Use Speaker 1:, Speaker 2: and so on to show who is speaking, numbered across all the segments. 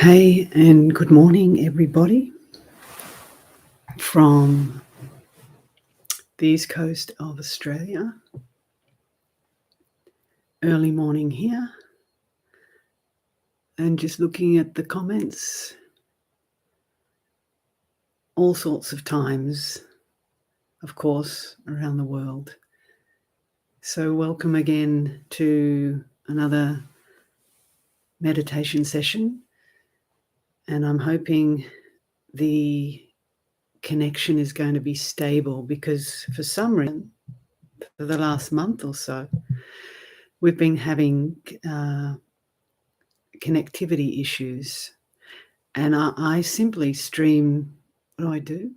Speaker 1: Hey, and good morning, everybody, from the east coast of Australia. Early morning here, and just looking at the comments, all sorts of times, of course, around the world. So welcome again to another meditation session, and I'm hoping the connection is going to be stable, because for some reason, for the last month or so, we've been having connectivity issues, and I simply stream. What do?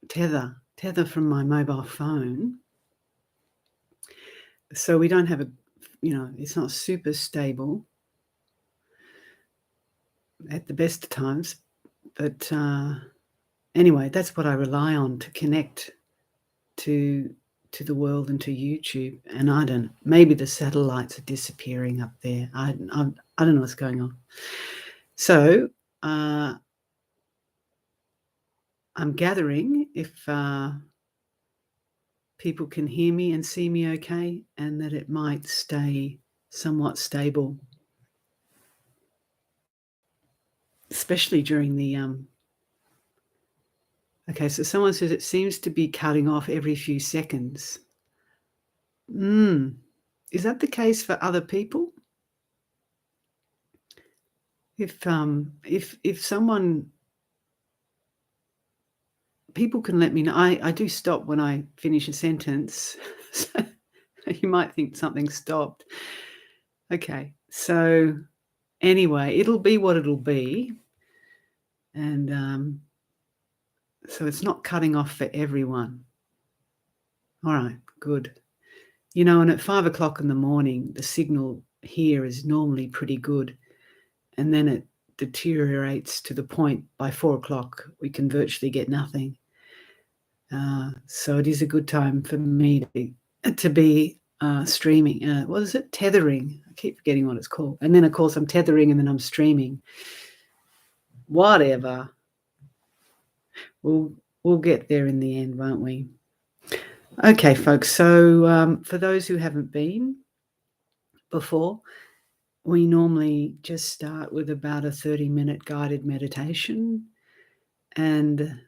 Speaker 1: Tether from my mobile phone, so we don't have it's not super stable at the best of times, but anyway, that's what I rely on to connect to the world and to YouTube. And I don't, maybe the satellites are disappearing up there. I don't know what's going on. So I'm gathering if people can hear me and see me okay, and that it might stay somewhat stable, especially during the okay, so someone says it seems to be cutting off every few seconds. Is that the case for other people? If someone, people can let me know. I do stop when I finish a sentence. So you might think something stopped. Okay, so anyway, it'll be what it'll be. And so it's not cutting off for everyone. All right, good. And at 5 o'clock in the morning, the signal here is normally pretty good. And then it deteriorates to the point by 4 o'clock, we can virtually get nothing. So it is a good time for me to be streaming. What is it? Tethering. I keep forgetting what it's called. And then, of course, I'm tethering and then I'm streaming. Whatever. We'll get there in the end, won't we? Okay, folks. So for those who haven't been before, we normally just start with about a 30-minute guided meditation and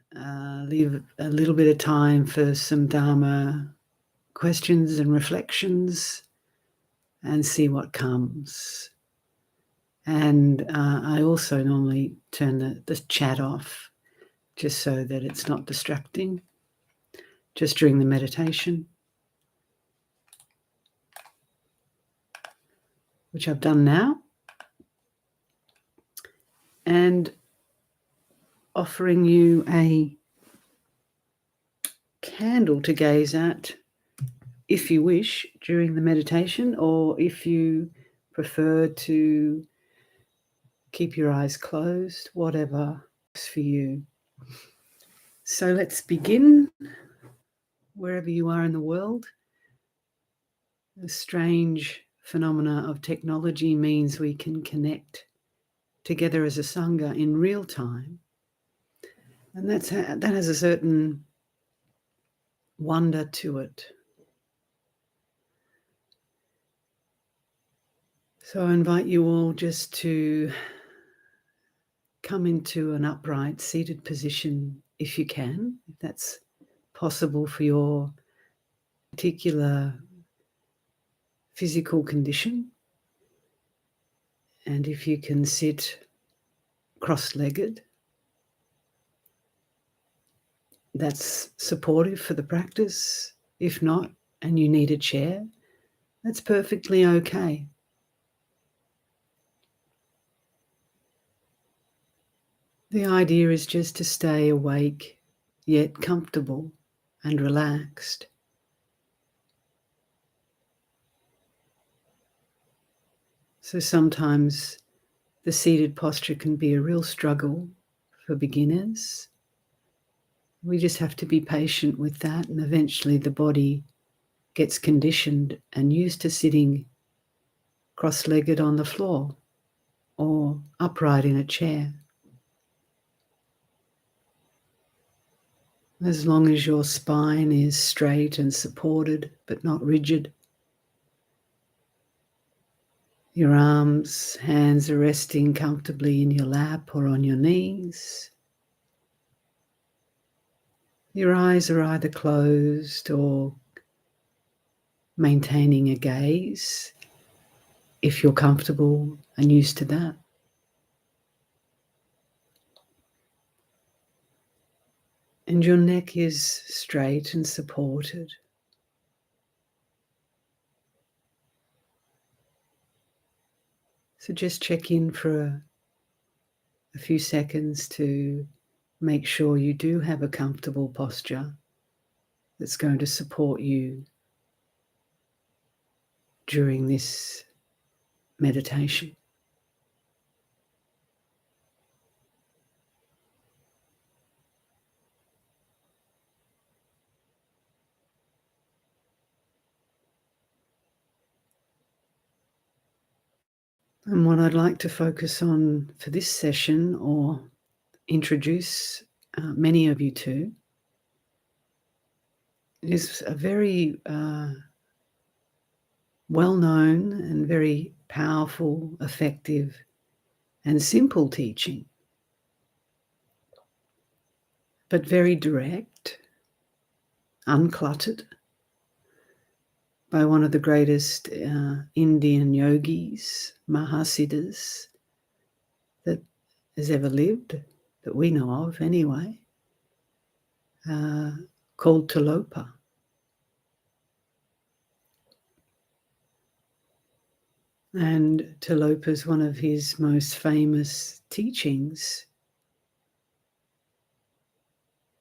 Speaker 1: leave a little bit of time for some Dharma questions and reflections, and see what comes. And I also normally turn the chat off, just so that it's not distracting, just during the meditation, which I've done now, and offering you a candle to gaze at if you wish during the meditation, or if you prefer to keep your eyes closed, whatever works for you. So let's begin. Wherever you are in the world, the strange phenomena of technology means we can connect together as a Sangha in real time. And that has a certain wonder to it. So I invite you all just to come into an upright seated position if you can, if that's possible for your particular physical condition. And if you can sit cross-legged, that's supportive for the practice. If not, and you need a chair, that's perfectly okay. The idea is just to stay awake, yet comfortable and relaxed. So sometimes the seated posture can be a real struggle for beginners. We just have to be patient with that, and eventually the body gets conditioned and used to sitting cross-legged on the floor or upright in a chair. As long as your spine is straight and supported but not rigid, your arms, hands are resting comfortably in your lap or on your knees. Your eyes are either closed or maintaining a gaze if you're comfortable and used to that. And your neck is straight and supported. So just check in for a few seconds to make sure you do have a comfortable posture that's going to support you during this meditation. And what I'd like to focus on for this session, or introduce many of you to, is a very well-known and very powerful, effective, and simple teaching, but very direct, uncluttered, by one of the greatest Indian yogis, Mahasiddhas, that has ever lived, that we know of anyway, called Talopa. And Talopa's one of his most famous teachings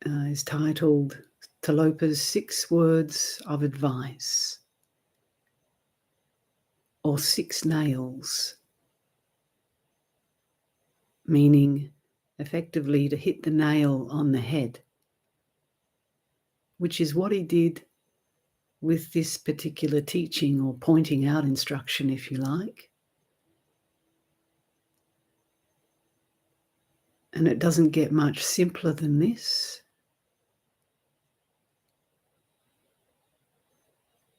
Speaker 1: is titled Talopa's 6 Words of Advice, or 6 nails, meaning effectively to hit the nail on the head, which is what he did with this particular teaching, or pointing out instruction, if you like. And it doesn't get much simpler than this.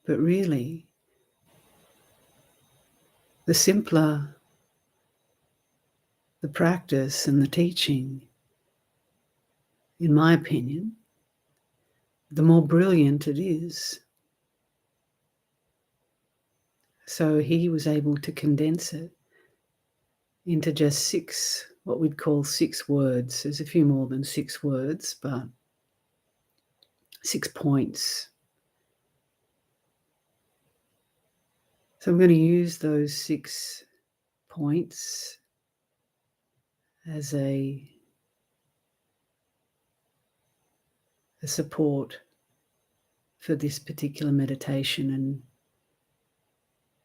Speaker 1: But really, the simpler the practice and the teaching, in my opinion, the more brilliant it is. So he was able to condense it into just 6, what we'd call 6 words. There's a few more than 6 words, but 6 points. So I'm going to use those 6 points as a support for this particular meditation, and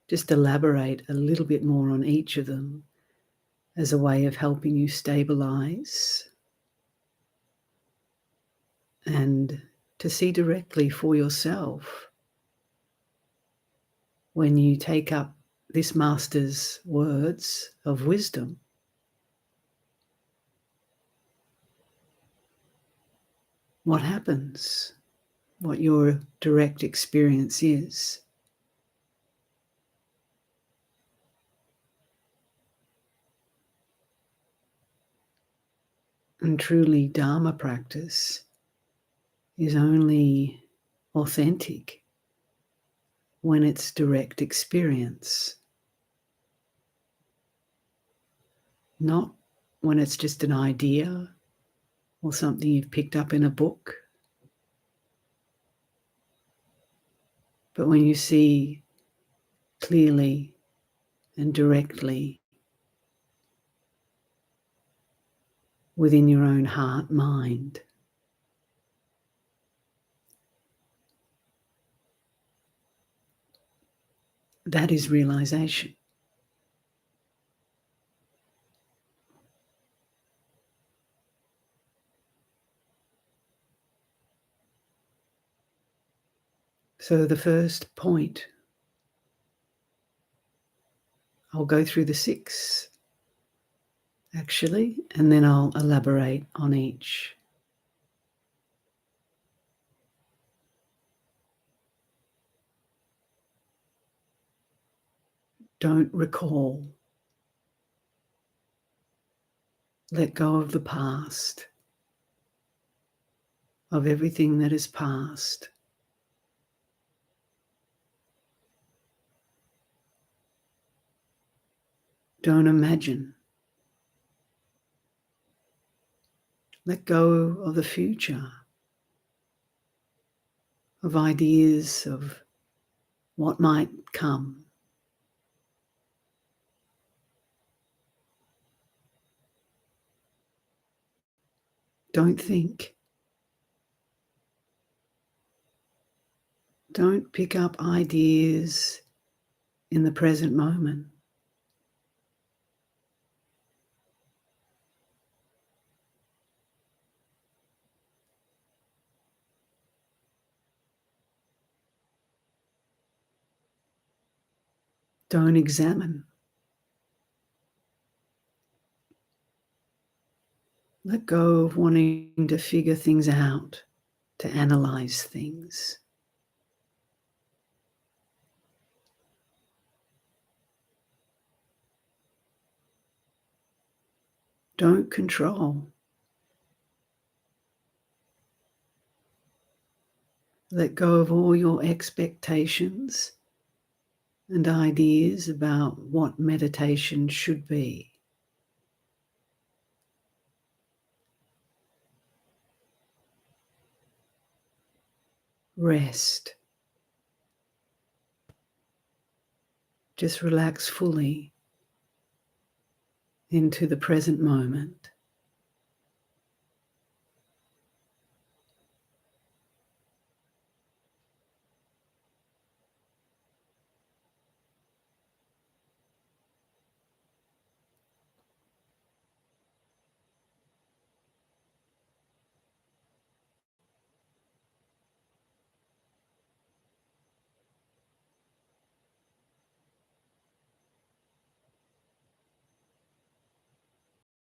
Speaker 1: just elaborate a little bit more on each of them as a way of helping you stabilize and to see directly for yourself when you take up this master's words of wisdom. What happens, what your direct experience is. And truly, Dharma practice is only authentic when it's direct experience, not when it's just an idea or something you've picked up in a book, but when you see clearly and directly within your own heart, mind. That is realization. So the first point, I'll go through the 6 actually, and then I'll elaborate on each. Don't recall. Let go of the past, of everything that is past. Don't imagine. Let go of the future, of ideas of what might come. Don't think. Don't pick up ideas in the present moment. Don't examine. Let go of wanting to figure things out, to analyze things. Don't control. Let go of all your expectations and ideas about what meditation should be. Rest. Just relax fully into the present moment.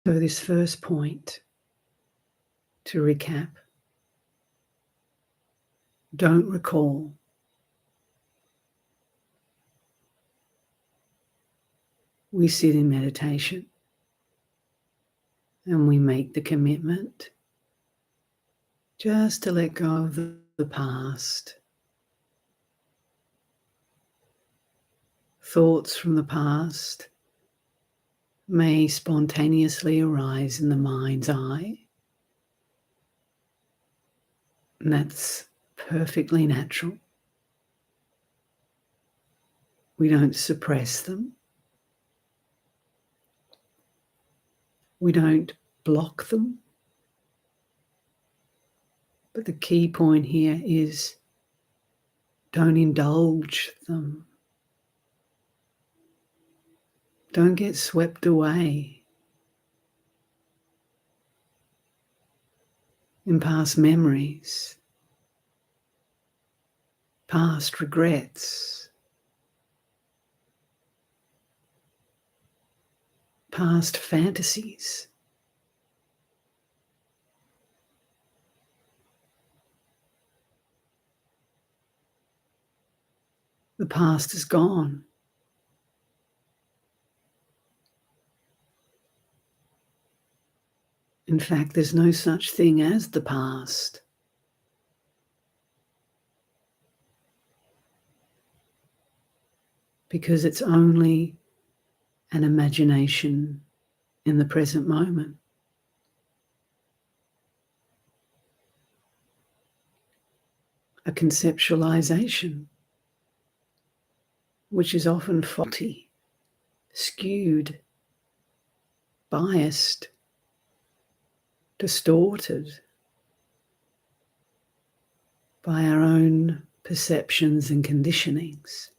Speaker 1: So this first point, to recap, don't recall. We sit in meditation and we make the commitment just to let go of the past. Thoughts from the past may spontaneously arise in the mind's eye, and that's perfectly natural. We don't suppress them. We don't block them. But the key point here is don't indulge them. Don't get swept away in past memories, past regrets, past fantasies. The past is gone. In fact, there's no such thing as the past. Because it's only an imagination in the present moment. A conceptualization, which is often faulty, skewed, biased, distorted by our own perceptions and conditionings.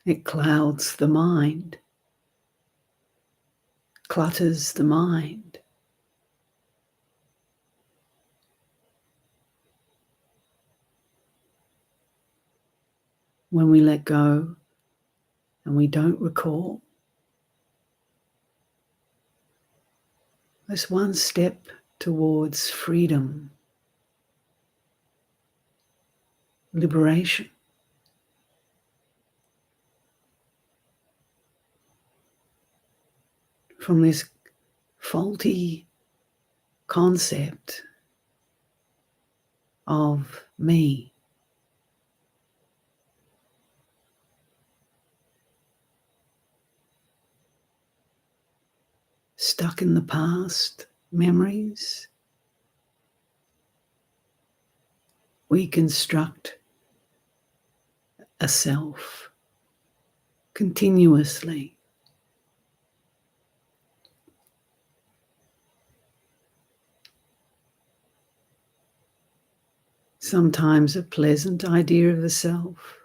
Speaker 1: It clouds the mind, clutters the mind. When we let go and we don't recall, that's one step towards freedom, liberation. From this faulty concept of me. Stuck in the past, memories. We construct a self continuously. Sometimes a pleasant idea of the self,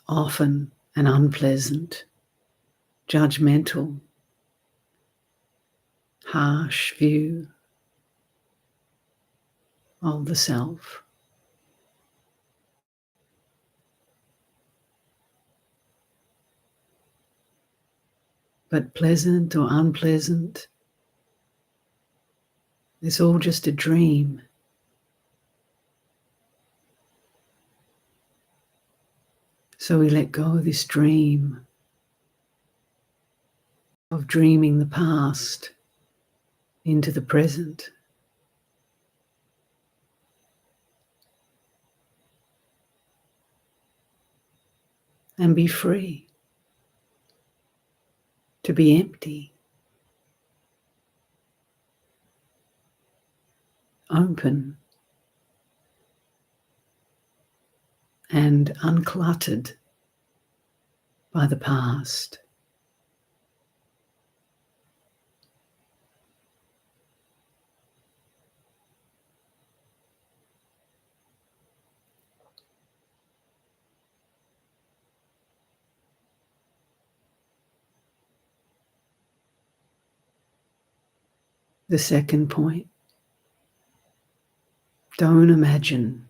Speaker 1: often an unpleasant, judgmental, harsh view of the self. But pleasant or unpleasant, it's all just a dream. So we let go of this dream of dreaming the past into the present. And be free to be empty, open, and uncluttered by the past. The second point, don't imagine.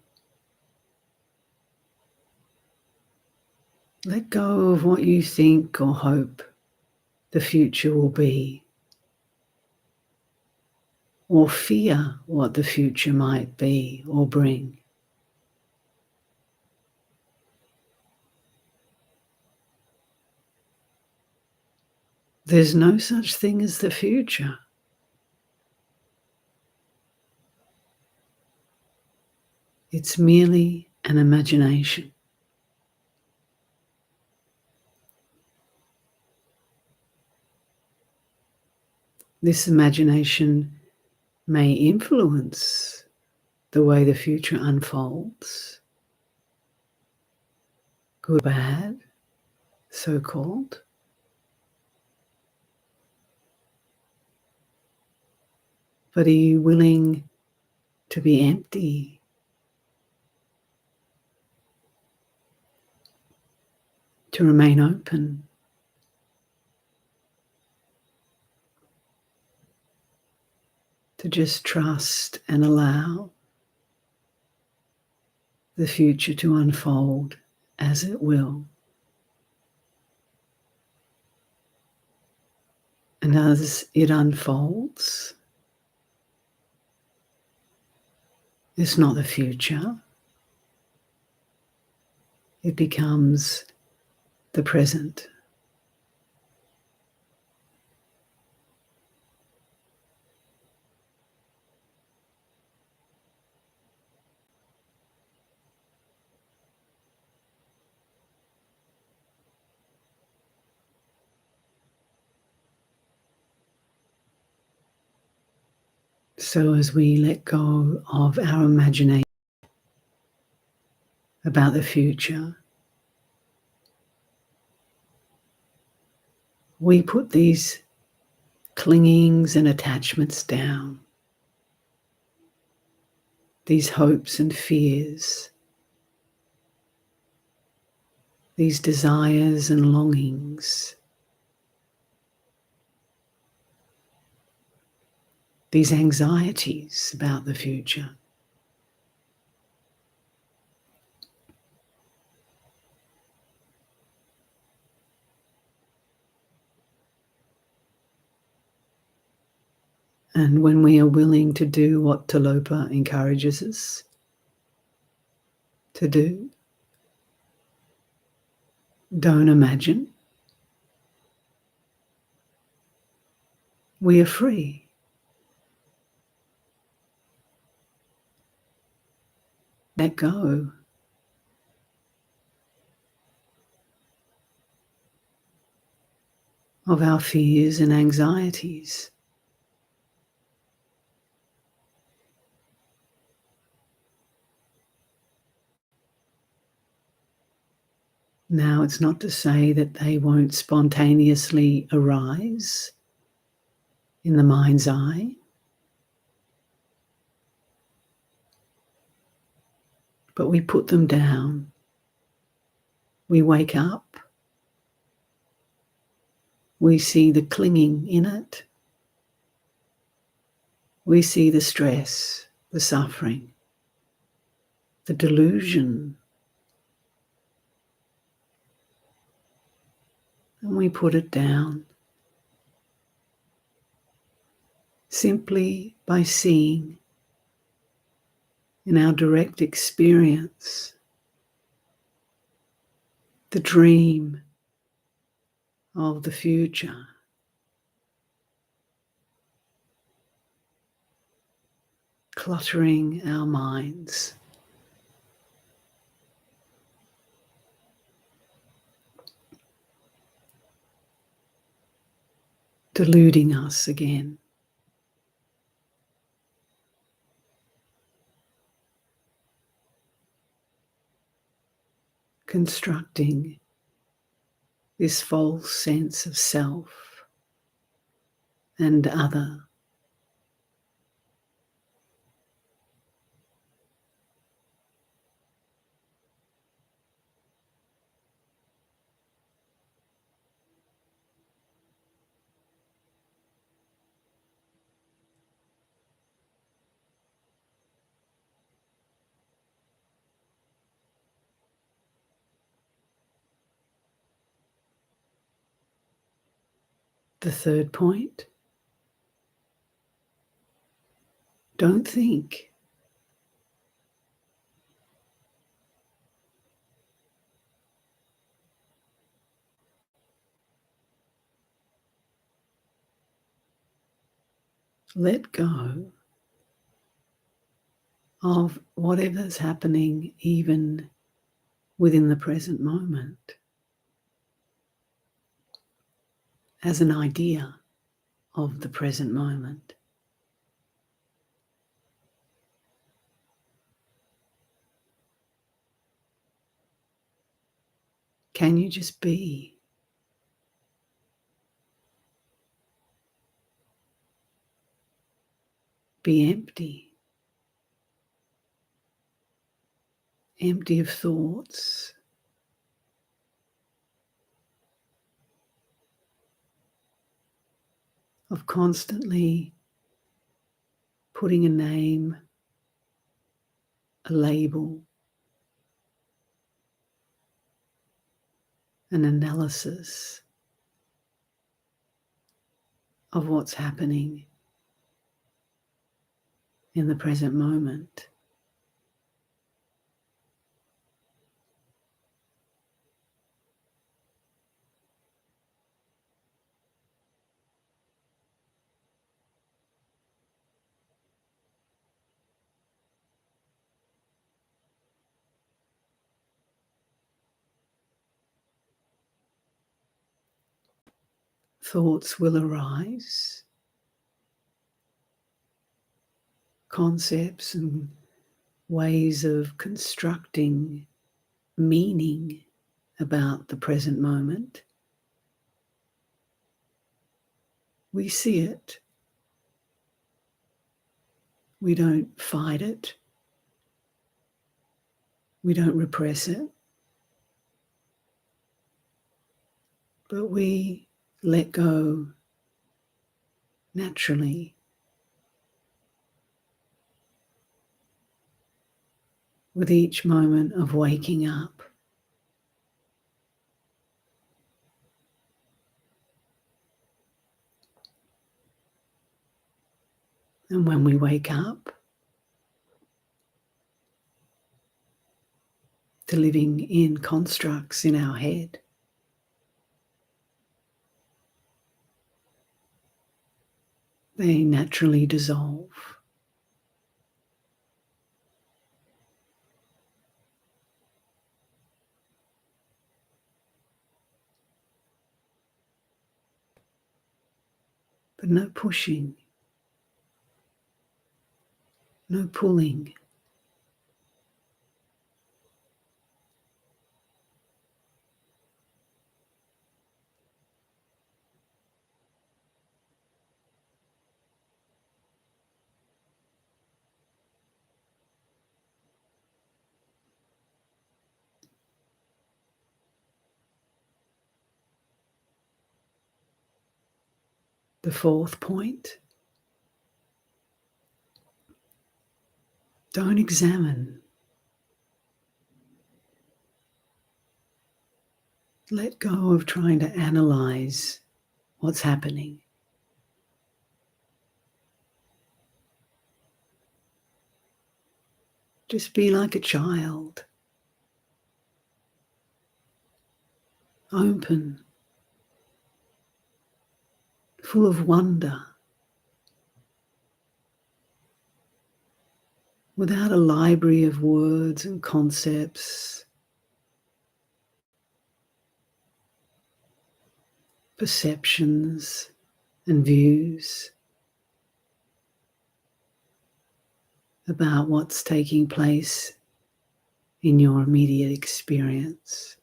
Speaker 1: Let go of what you think or hope the future will be, or fear what the future might be or bring. There's no such thing as the future. It's merely an imagination. This imagination may influence the way the future unfolds, good or bad, so-called. But are you willing to be empty? To remain open? To just trust and allow the future to unfold as it will. And as it unfolds, it's not the future. It becomes the present. So as we let go of our imagination about the future, we put these clingings and attachments down, these hopes and fears, these desires and longings, these anxieties about the future. And when we are willing to do what Talopa encourages us to do, don't imagine, we are free. Let go. Of our fears and anxieties. Now, it's not to say that they won't spontaneously arise in the mind's eye, but we put them down. We wake up. We see the clinging in it. We see the stress, the suffering, the delusion. And we put it down simply by seeing in our direct experience the dream of the future. Cluttering our minds. Deluding us again. Constructing this false sense of self and other. The third point, don't think. Let go of whatever's happening even within the present moment as an idea of the present moment. Can you just be? Be empty. Empty of thoughts. Of constantly putting a name, a label, an analysis of what's happening in the present moment. Thoughts will arise, concepts and ways of constructing meaning about the present moment. We see it. We don't fight it. We don't repress it. But we let go naturally with each moment of waking up. And when we wake up to living in constructs in our head, they naturally dissolve. But no pushing, no pulling. The fourth point, don't examine. Let go of trying to analyze what's happening. Just be like a child, open, full of wonder, without a library of words and concepts, perceptions and views about what's taking place in your immediate experience.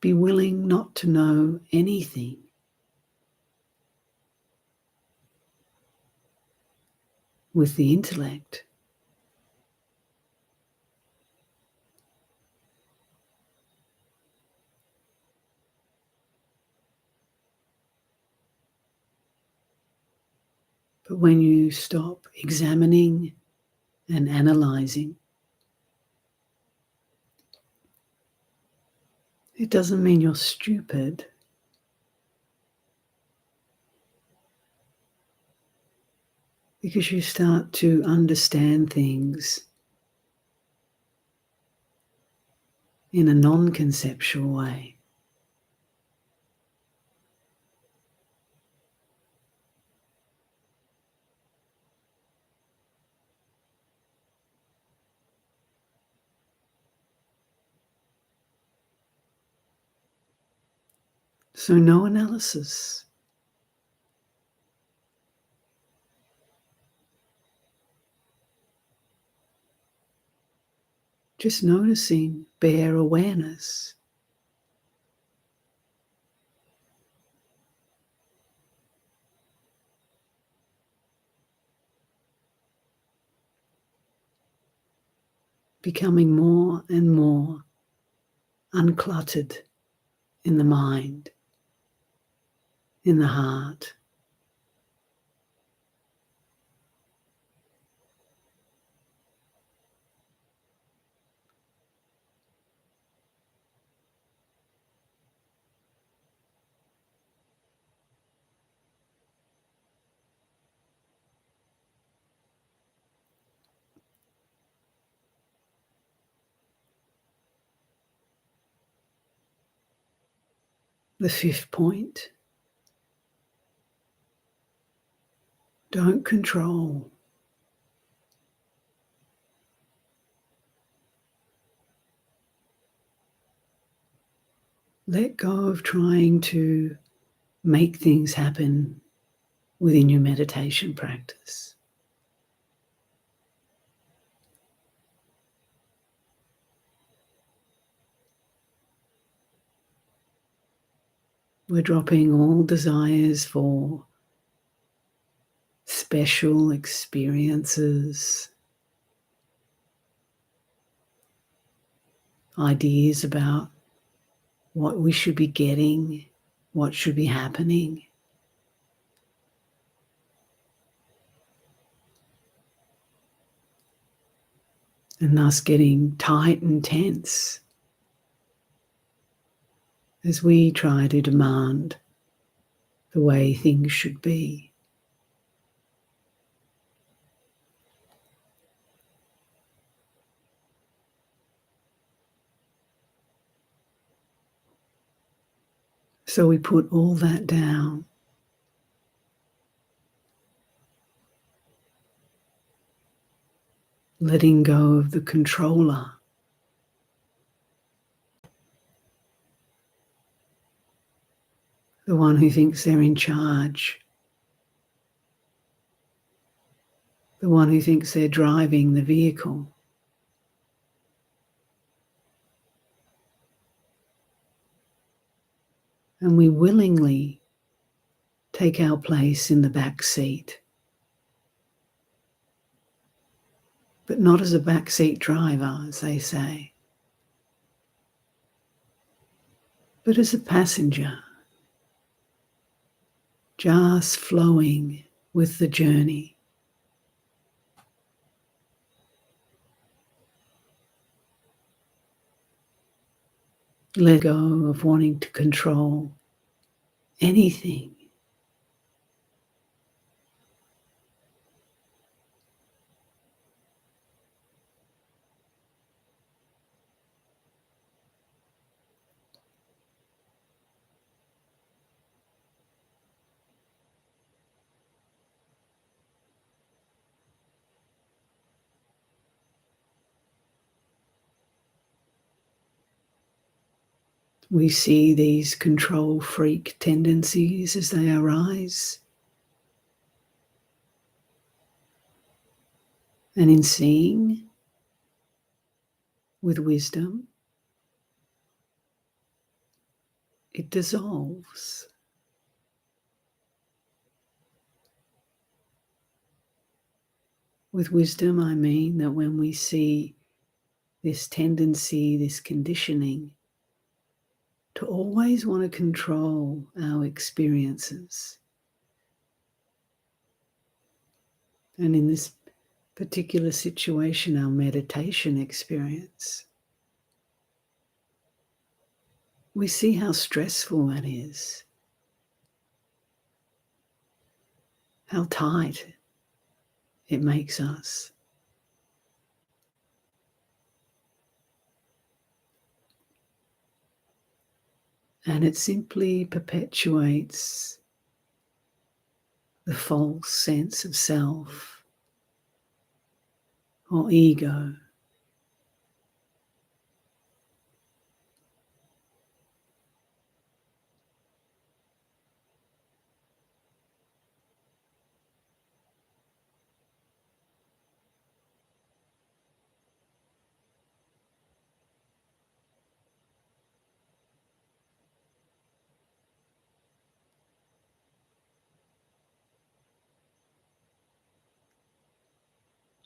Speaker 1: Be willing not to know anything. With the intellect, but when you stop examining and analyzing, it doesn't mean you're stupid. Because you start to understand things in a non-conceptual way. So no analysis. Just noticing bare awareness. Becoming more and more uncluttered in the mind, in the heart. The fifth point, don't control. Let go of trying to make things happen within your meditation practice. We're dropping all desires for special experiences, ideas about what we should be getting, what should be happening. And thus getting tight and tense as we try to demand the way things should be. So we put all that down. Letting go of the controller. The one who thinks they're in charge. The one who thinks they're driving the vehicle. And we willingly take our place in the back seat. But not as a backseat driver, as they say, but as a passenger, just flowing with the journey. Let go of wanting to control anything. We see these control freak tendencies as they arise. And in seeing with wisdom, it dissolves. With wisdom, I mean that when we see this tendency, this conditioning, to always want to control our experiences. And in this particular situation, our meditation experience, we see how stressful that is, how tight it makes us. And it simply perpetuates the false sense of self or ego.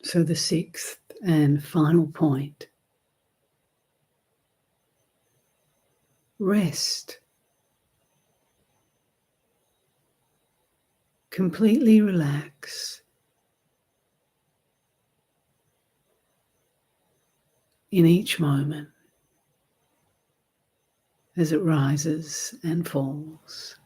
Speaker 1: So the sixth and final point, rest. Completely relax in each moment as it rises and falls.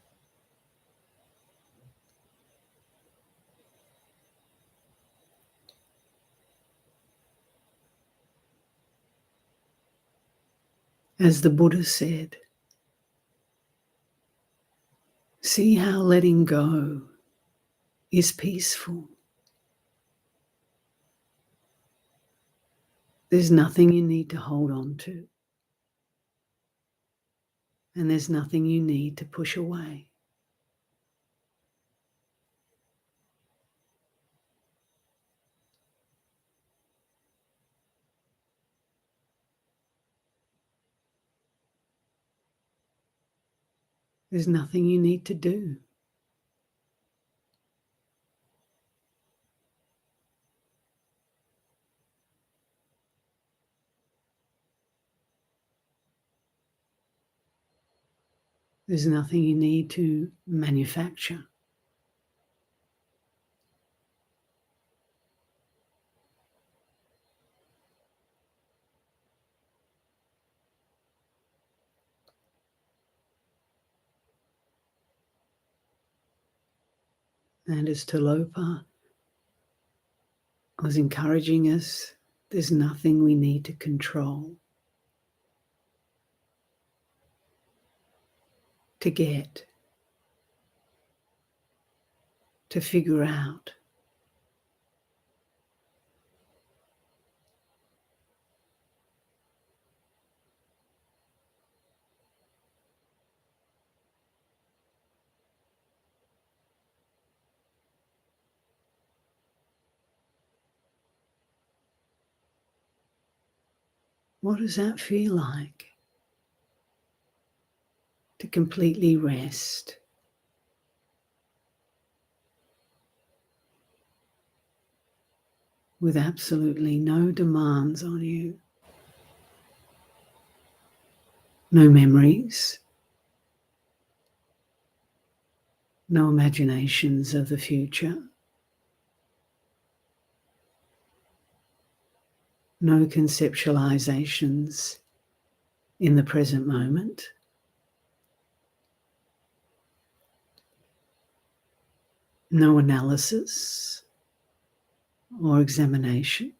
Speaker 1: As the Buddha said, see how letting go is peaceful. There's nothing you need to hold on to, and there's nothing you need to push away. There's nothing you need to do. There's nothing you need to manufacture. And as Talopa was encouraging us, there's nothing we need to control, to get, to figure out. What does that feel like? To completely rest. With absolutely no demands on you. No memories. No imaginations of the future. No conceptualizations in the present moment. No analysis or examination.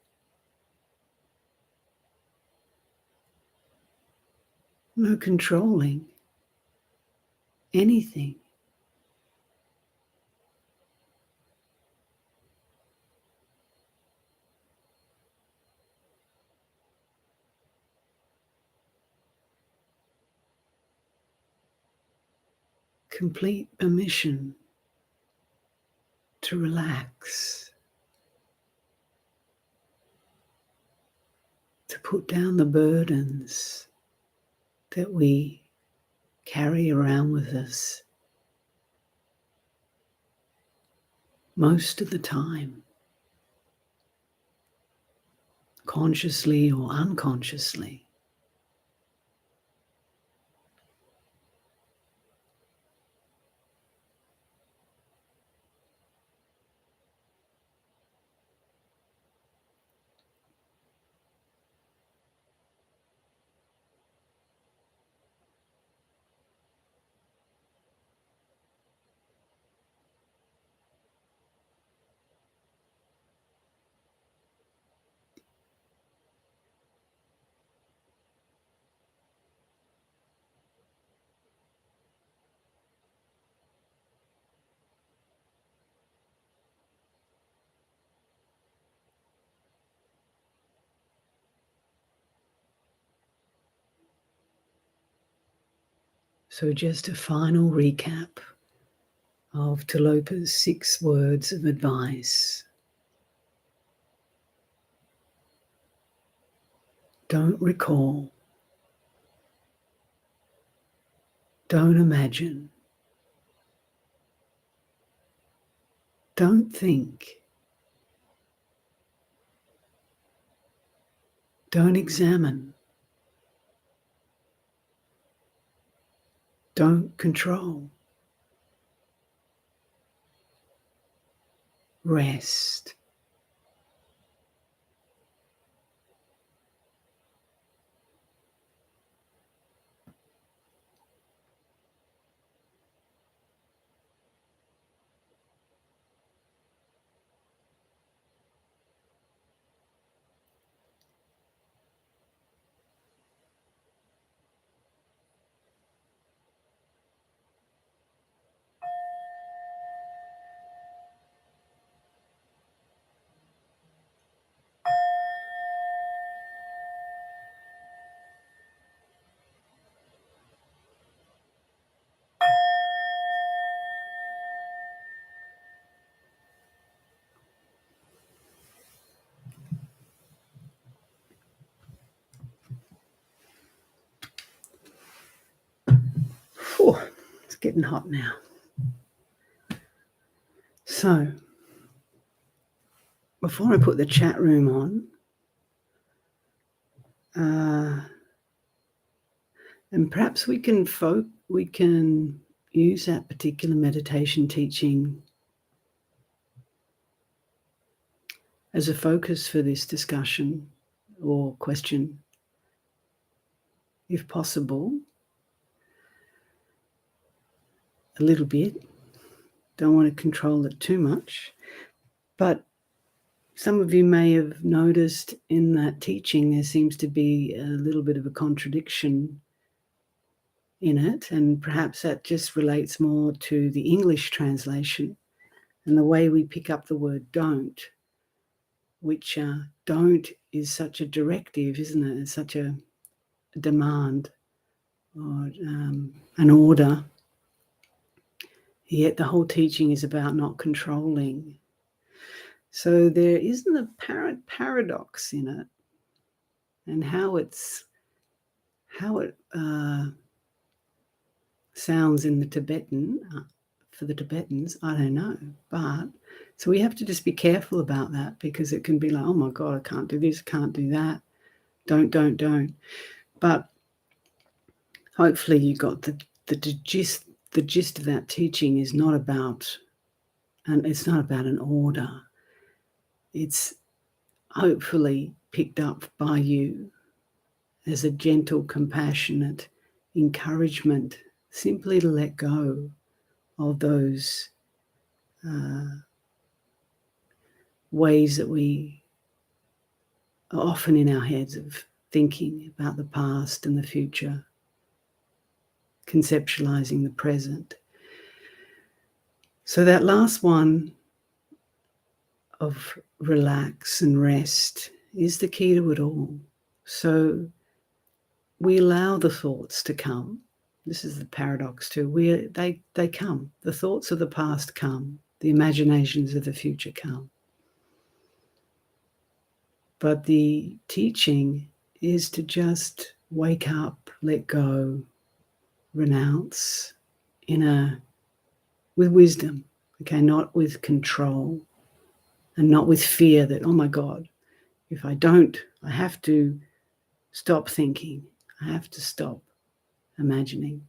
Speaker 1: No controlling anything. Complete permission to relax, to put down the burdens that we carry around with us most of the time, consciously or unconsciously. So just a final recap of Talopa's 6 words of advice. Don't recall. Don't imagine. Don't think. Don't examine. Don't control. Rest. Whew, it's getting hot now. So, before I put the chat room on, and perhaps we can use that particular meditation teaching as a focus for this discussion or question, if possible, a little bit, don't want to control it too much. But some of you may have noticed in that teaching there seems to be a little bit of a contradiction in it, and perhaps that just relates more to the English translation and the way we pick up the word don't, which don't is such a directive, isn't it? It's such a demand or an order. Yet the whole teaching is about not controlling. So there is an apparent paradox in it, and how it sounds in the Tibetan, for the Tibetans, I don't know. But so we have to just be careful about that, because it can be like, oh my God, I can't do this, can't do that. Don't. But hopefully you got the gist. The gist of that teaching is not about, and it's not about an order. It's hopefully picked up by you as a gentle, compassionate encouragement, simply to let go of those ways that we are often in our heads of thinking about the past and the future, conceptualizing the present. So that last one of relax and rest is the key to it all. So we allow the thoughts to come. This is the paradox too. They come. The thoughts of the past come. The imaginations of the future come. But the teaching is to just wake up, let go, renounce with wisdom, okay, not with control and not with fear that, oh my God, if I don't, I have to stop thinking, I have to stop imagining.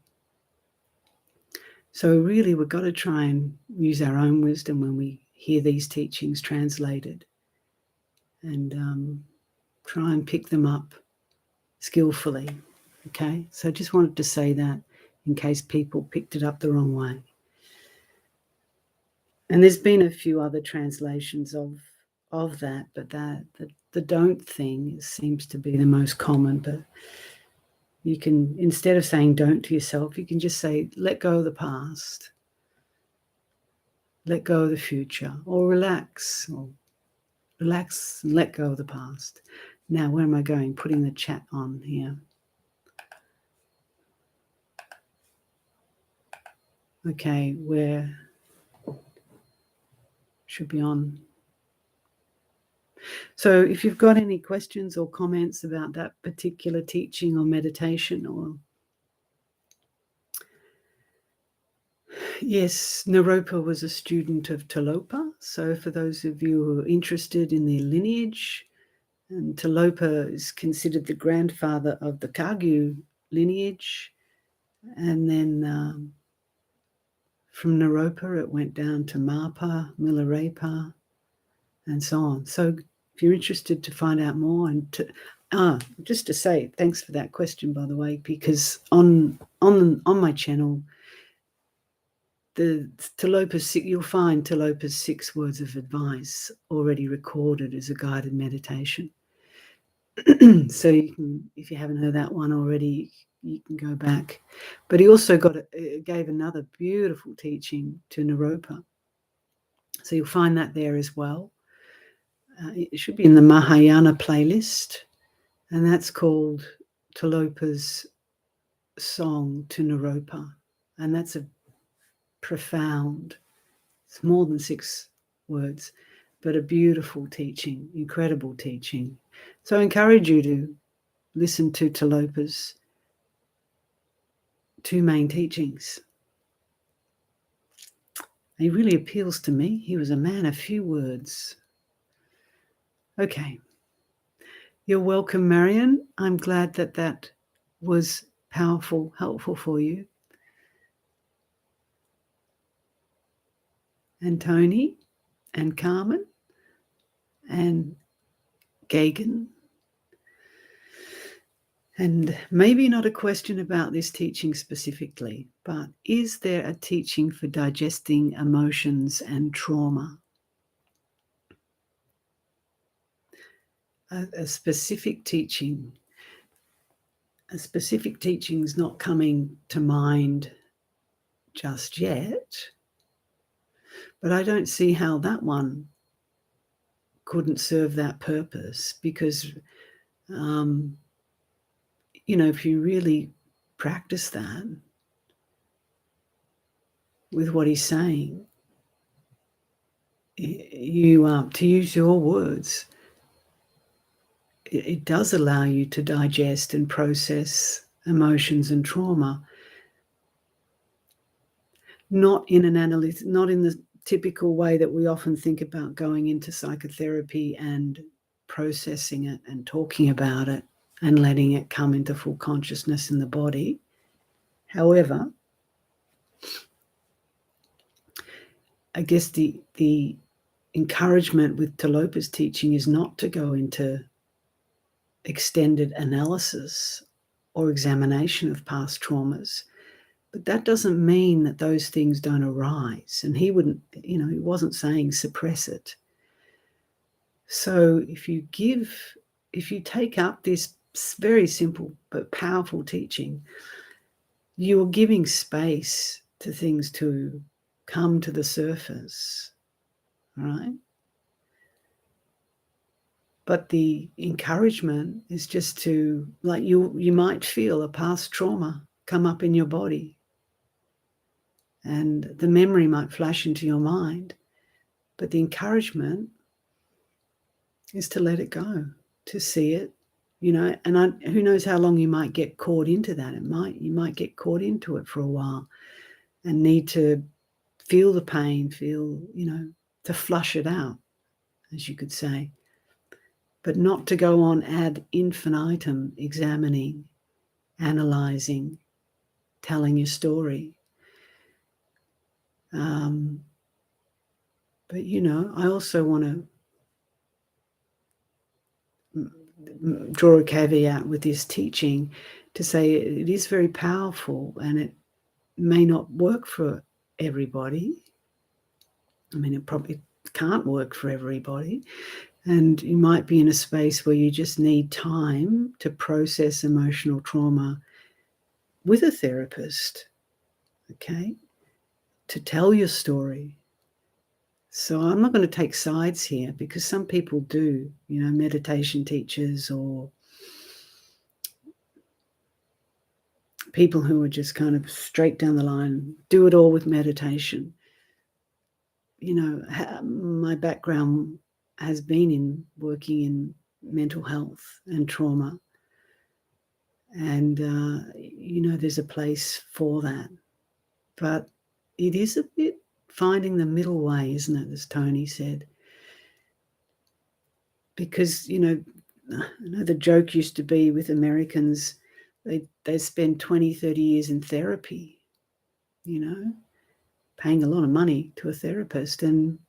Speaker 1: So really we've got to try and use our own wisdom when we hear these teachings translated, and try and pick them up skillfully, okay? So I just wanted to say that in case people picked it up the wrong way. And there's been a few other translations of that, but the don't thing seems to be the most common. But you can, instead of saying don't to yourself, you can just say let go of the past, let go of the future, or relax and let go of the past. Now, where am I going? Putting the chat on here. Okay, where should be on. So if you've got any questions or comments about that particular teaching or meditation, or yes, Naropa was a student of Talopa. So for those of you who are interested in the lineage, and Talopa is considered the grandfather of the Kagyu lineage. And then from Naropa, it went down to Mapa, Milarepa, and so on. So if you're interested to find out more, and just to say, thanks for that question, by the way, because on my channel, you'll find Talopa's 6 words of advice already recorded as a guided meditation. So you can, if you haven't heard that one already, you can go back. But he also gave another beautiful teaching to Naropa. So you'll find that there as well. It should be in the Mahayana playlist, and that's called Talopa's Song to Naropa. And that's a profound, it's more than 6 words, but a beautiful teaching, incredible teaching. So I encourage you to listen to Talopa's 2 main teachings. He really appeals to me. He was a man of few words. Okay. You're welcome, Marion. I'm glad that was powerful, helpful for you. And Tony and Carmen and Gagan And maybe not a question about this teaching specifically, but is there a teaching for digesting emotions and trauma? A specific teaching. A specific teaching is not coming to mind just yet, but I don't see how that one couldn't serve that purpose, because if you really practice that with what he's saying, you to use your words, it does allow you to digest and process emotions and trauma, not in the typical way that we often think about going into psychotherapy and processing it and talking about it and letting it come into full consciousness in the body. However, I guess the encouragement with Talopa's teaching is not to go into extended analysis or examination of past traumas, but that doesn't mean that those things don't arise. And he wasn't saying suppress it. So if you take up this very simple but powerful teaching, you're giving space to things to come to the surface, right? But the encouragement is just to, like, you might feel a past trauma come up in your body, and the memory might flash into your mind, but the encouragement is to let it go, to see it, and who knows how long you might get caught into that. You might get caught into it for a while and need to feel the pain, to flush it out, as you could say, but not to go on ad infinitum examining, analyzing, telling your story. But I also want to draw a caveat with this teaching to say it is very powerful, and it may not work for everybody. I mean, it probably can't work for everybody. And you might be in a space where you just need time to process emotional trauma with a therapist, okay, to tell your story. So I'm not going to take sides here, because some people do, meditation teachers or people who are just kind of straight down the line, do it all with meditation. My background has been in working in mental health and trauma. And, there's a place for that. But it is a bit finding the middle way, isn't it, as Tony said? Because, I know the joke used to be with Americans, they spend 20, 30 years in therapy, paying a lot of money to a therapist. And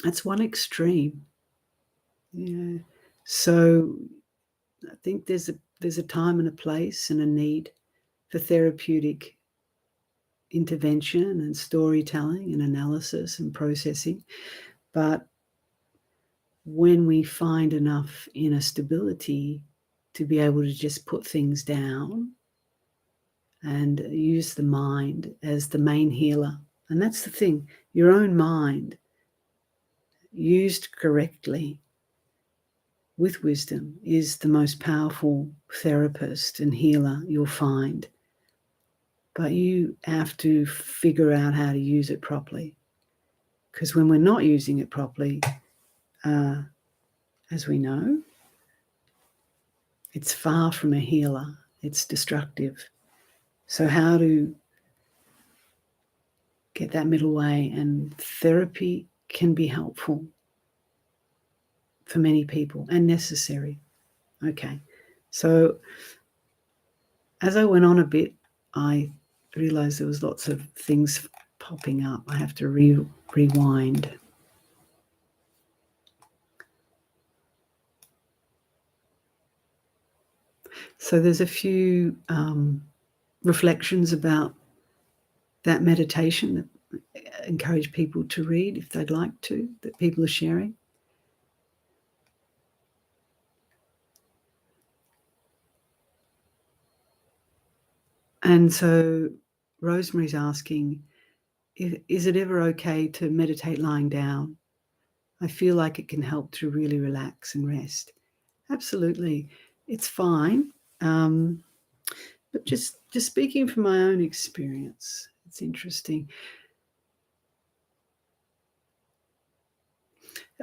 Speaker 1: that's one extreme. So I think there's a time and a place and a need for therapeutic intervention and storytelling and analysis and processing. But when we find enough inner stability to be able to just put things down and use the mind as the main healer, and that's the thing, your own mind used correctly with wisdom is the most powerful therapist and healer you'll find. But you have to figure out how to use it properly. Because when we're not using it properly, as we know, it's far from a healer. It's destructive. So how to get that middle way, and therapy can be helpful for many people and necessary. Okay, so as I went on a bit, I realized there was lots of things popping up. I have to rewind. So there's a few reflections about that meditation that I encourage people to read if they'd like to, that people are sharing. And so Rosemary's asking, is it ever okay to meditate lying down? I feel like it can help to really relax and rest. Absolutely. It's fine. But just speaking from my own experience, it's interesting.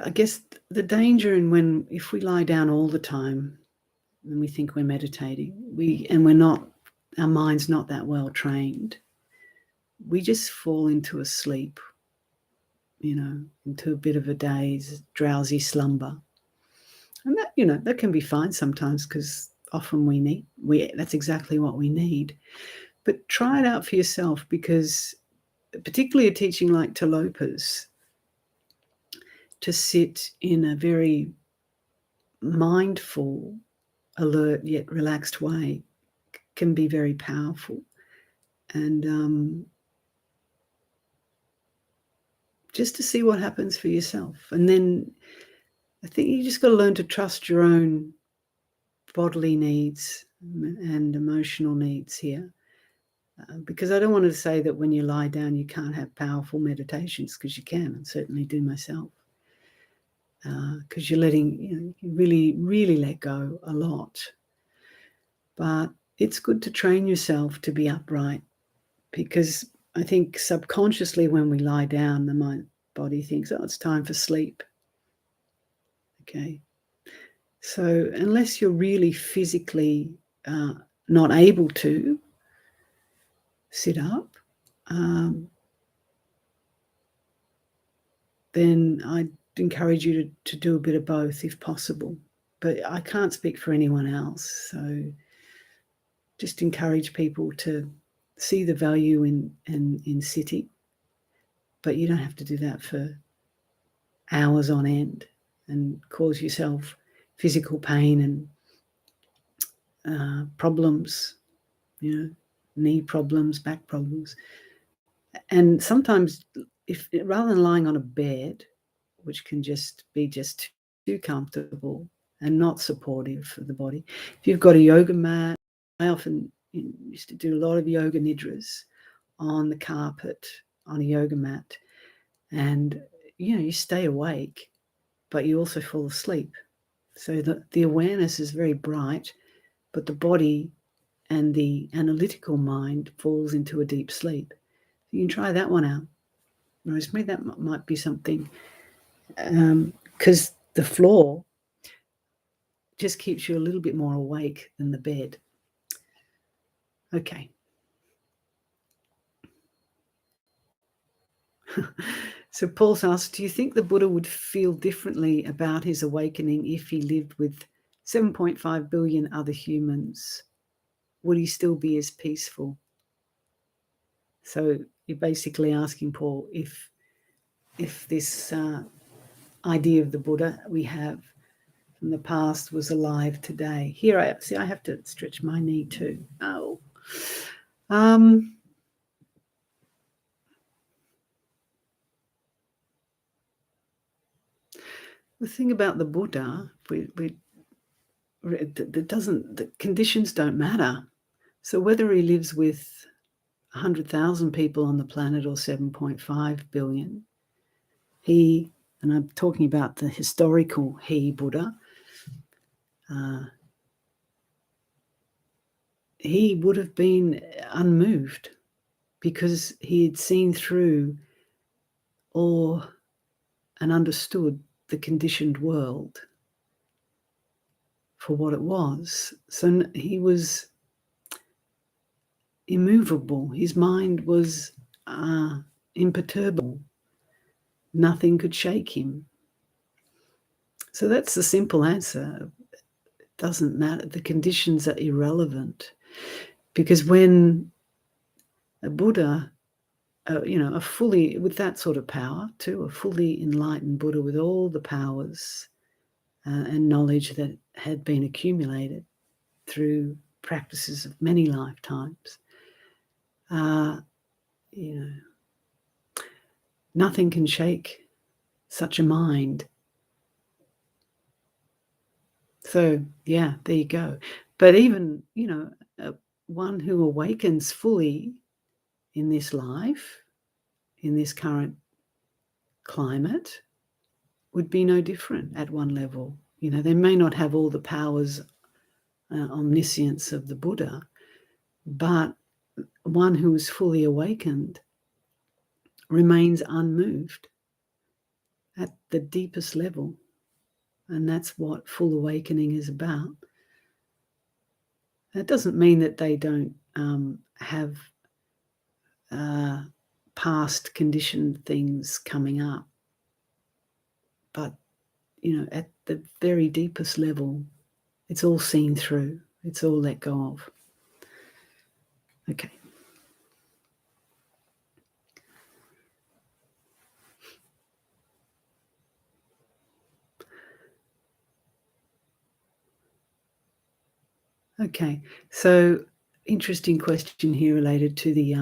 Speaker 1: I guess the danger in if we lie down all the time and we think we're meditating, we're not, our mind's not that well trained, we just fall into a sleep, into a bit of a daze, drowsy slumber. And that, that can be fine sometimes, because often that's exactly what we need. But try it out for yourself, because particularly a teaching like Talopa's, to sit in a very mindful, alert yet relaxed way can be very powerful. And just to see what happens for yourself. And then I think you just got to learn to trust your own bodily needs and emotional needs here. Because I don't want to say that when you lie down you can't have powerful meditations, because you can, and certainly do myself. Because you're letting, you really, really let go a lot. But it's good to train yourself to be upright, because I think subconsciously when we lie down, the body thinks, oh, it's time for sleep. Okay. So unless you're really physically not able to sit up, then I'd encourage you to do a bit of both if possible. But I can't speak for anyone else. So just encourage people to see the value in sitting. But you don't have to do that for hours on end and cause yourself physical pain and problems, knee problems, back problems. And sometimes, if rather than lying on a bed, which can just be too comfortable and not supportive for the body, if you've got a yoga mat, I often used to do a lot of yoga nidras on the carpet on a yoga mat, and you stay awake, but you also fall asleep. So the awareness is very bright, but the body and the analytical mind falls into a deep sleep. You can try that one out, Rosemary. That might be something, because the floor just keeps you a little bit more awake than the bed. Okay. So Paul's asked, do you think the Buddha would feel differently about his awakening if he lived with 7.5 billion other humans? Would he still be as peaceful? So you're basically asking, Paul, if this idea of the Buddha we have from the past was alive today. Here I have to stretch my knee too. Oh. The thing about the Buddha, the conditions don't matter. So whether he lives with 100,000 people on the planet or 7.5 billion, and I'm talking about the historical Buddha, he would have been unmoved, because he had seen through and understood the conditioned world for what it was. So he was immovable. His mind was imperturbable. Nothing could shake him. So that's the simple answer. It doesn't matter. The conditions are irrelevant, because when a Buddha, with that sort of power too, a fully enlightened Buddha with all the powers and knowledge that had been accumulated through practices of many lifetimes. Nothing can shake such a mind. So, yeah, there you go. But even, one who awakens fully in this life, in this current climate, would be no different at one level. They may not have all the powers, omniscience of the Buddha, but one who is fully awakened remains unmoved at the deepest level. And that's what full awakening is about. It doesn't mean that they don't have past conditioned things coming up. But, at the very deepest level, it's all seen through. It's all let go of. Okay. Okay. So, interesting question here related to the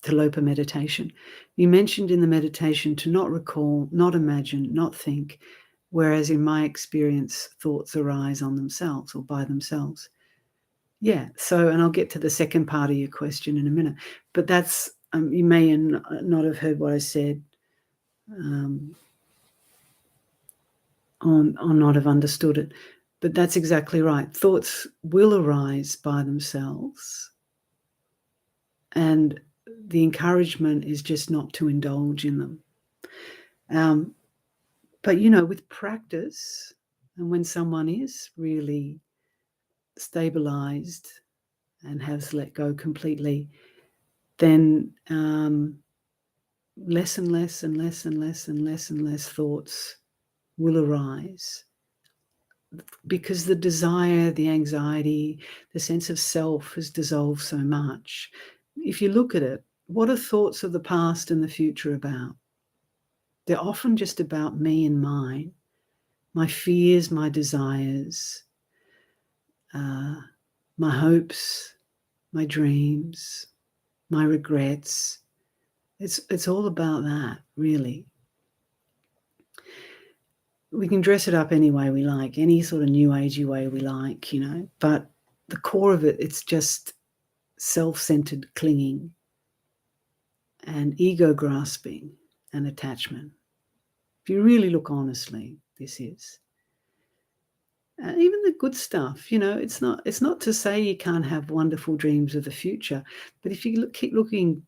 Speaker 1: Talopa meditation. You mentioned in the meditation to not recall, not imagine, not think, whereas in my experience, thoughts arise on themselves or by themselves. Yeah, so, and I'll get to the second part of your question in a minute, but that's, you may not have heard what I said, or not have understood it, but that's exactly right. Thoughts will arise by themselves, and the encouragement is just not to indulge in them. But, with practice, and when someone is really stabilized and has let go completely, then less and less and less and less and less and less thoughts will arise, because the desire, the anxiety, the sense of self has dissolved so much. If you look at it, what are thoughts of the past and the future about? They're often just about me and mine, my fears, my desires, my hopes, my dreams, my regrets. It's all about that, really. We can dress it up any way we like, any sort of new agey way we like, but the core of it, it's just self-centered clinging and ego grasping and attachment. If you really look honestly, this is. Even the good stuff, it's not to say you can't have wonderful dreams of the future, but if you keep looking,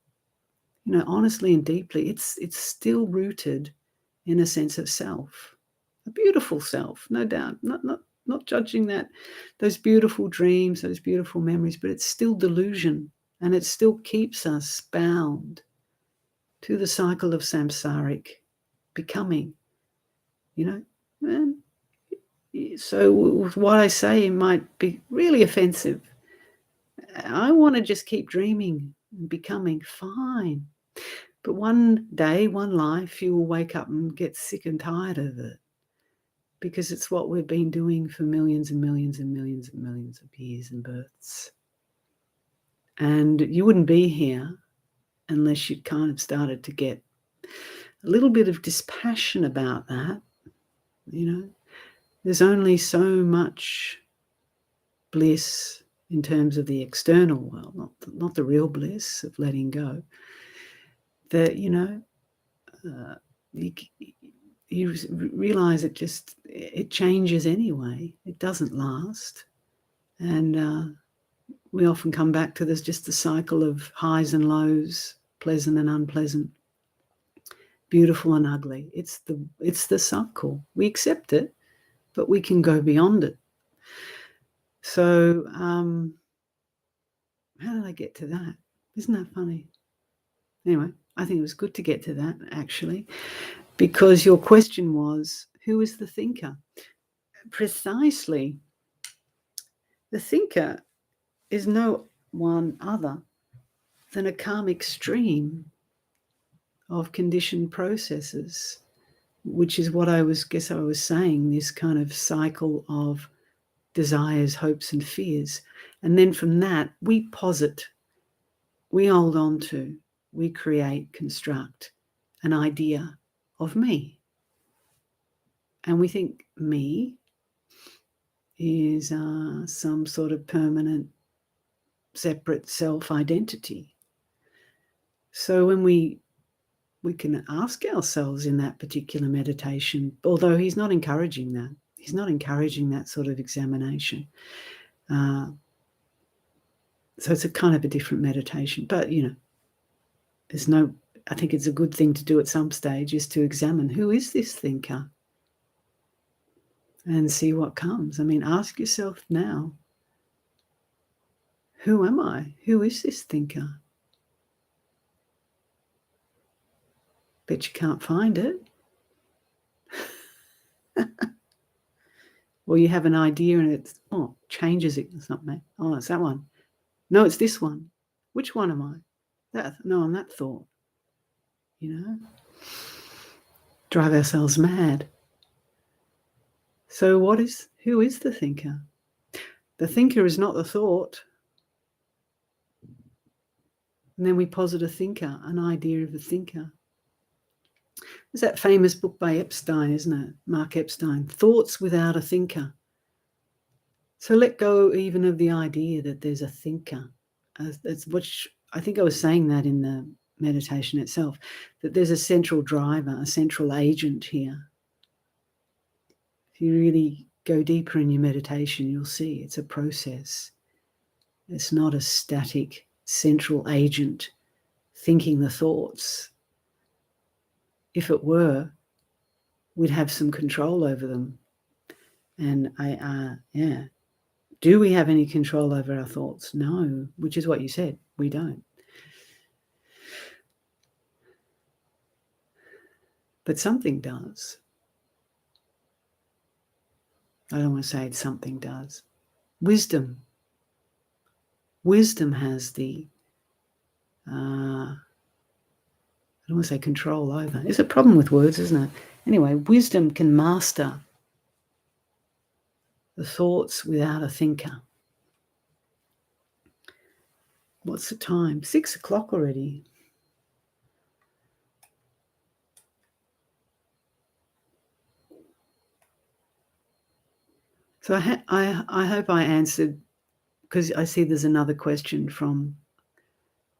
Speaker 1: honestly and deeply, it's still rooted in a sense of self, a beautiful self, no doubt. Not judging those beautiful dreams, those beautiful memories, but it's still delusion, and it still keeps us bound to the cycle of samsaric becoming, and so what I say might be really offensive. I want to just keep dreaming and becoming, fine. But one day, one life, you will wake up and get sick and tired of it, because it's what we've been doing for millions and millions and millions and millions of years and births. And you wouldn't be here unless you'd kind of started to get a little bit of dispassion about that. There's only so much bliss in terms of the external world, not the real bliss of letting go, that, you realize it changes anyway. It doesn't last. And we often come back to this, just the cycle of highs and lows, pleasant and unpleasant, beautiful and ugly. It's the cycle. We accept it, but we can go beyond it. So how did I get to that? Isn't that funny? Anyway, I think it was good to get to that, actually, because your question was, who is the thinker? Precisely. The thinker is no one other than a karmic stream of conditioned processes, which is what I was saying, this kind of cycle of desires, hopes, and fears. And then from that, we posit, we hold on to, we create, construct an idea of me. And we think me is some sort of permanent, separate self-identity. So when we can ask ourselves in that particular meditation, although he's not encouraging that. He's not encouraging that sort of examination. So it's a kind of a different meditation. But, I think it's a good thing to do at some stage is to examine who is this thinker and see what comes. I mean, ask yourself now, who am I? Who is this thinker? Bet you can't find it. Or you have an idea and it changes it. It's not me. Oh, it's that one. No, it's this one. Which one am I? No, I'm that thought. Drive ourselves mad. So who is the thinker? The thinker is not the thought. And then we posit a thinker, an idea of a thinker. There's that famous book by Epstein, isn't it? Mark Epstein, Thoughts Without a Thinker. So let go even of the idea that there's a thinker. Which I think I was saying that in the meditation itself, that there's a central driver, a central agent here. If you really go deeper in your meditation, you'll see it's a process. It's not a static central agent thinking the thoughts. If it were, we'd have some control over them. And do we have any control over our thoughts? No, which is what you said. We don't. But something does. I don't want to say something does. Wisdom has the, I don't want to say control over. It's a problem with words, isn't it? Anyway, wisdom can master the thoughts without a thinker. What's the time? 6 o'clock already. So I hope I answered, because I see there's another question from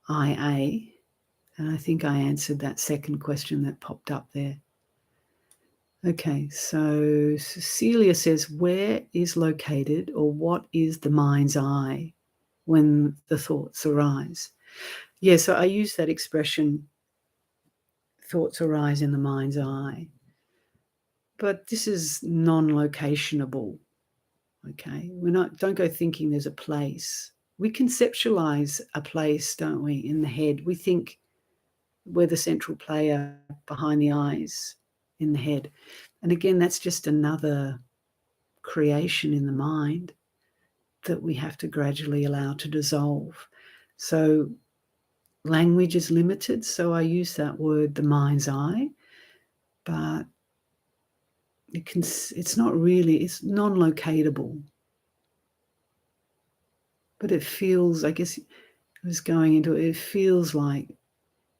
Speaker 1: IA, and I think I answered that second question that popped up there. Okay, so Cecilia says, where is located or what is the mind's eye when the thoughts arise? Yeah, so I use that expression, thoughts arise in the mind's eye. But this is non-locationable, okay? Don't go thinking there's a place. We conceptualize a place, don't we, in the head. We think we're the central player behind the eyes in the head. And again, that's just another creation in the mind that we have to gradually allow to dissolve. So language is limited, so I use that word, the mind's eye, but it's not really, it's non-locatable. But it feels, I guess I was going into it, it feels like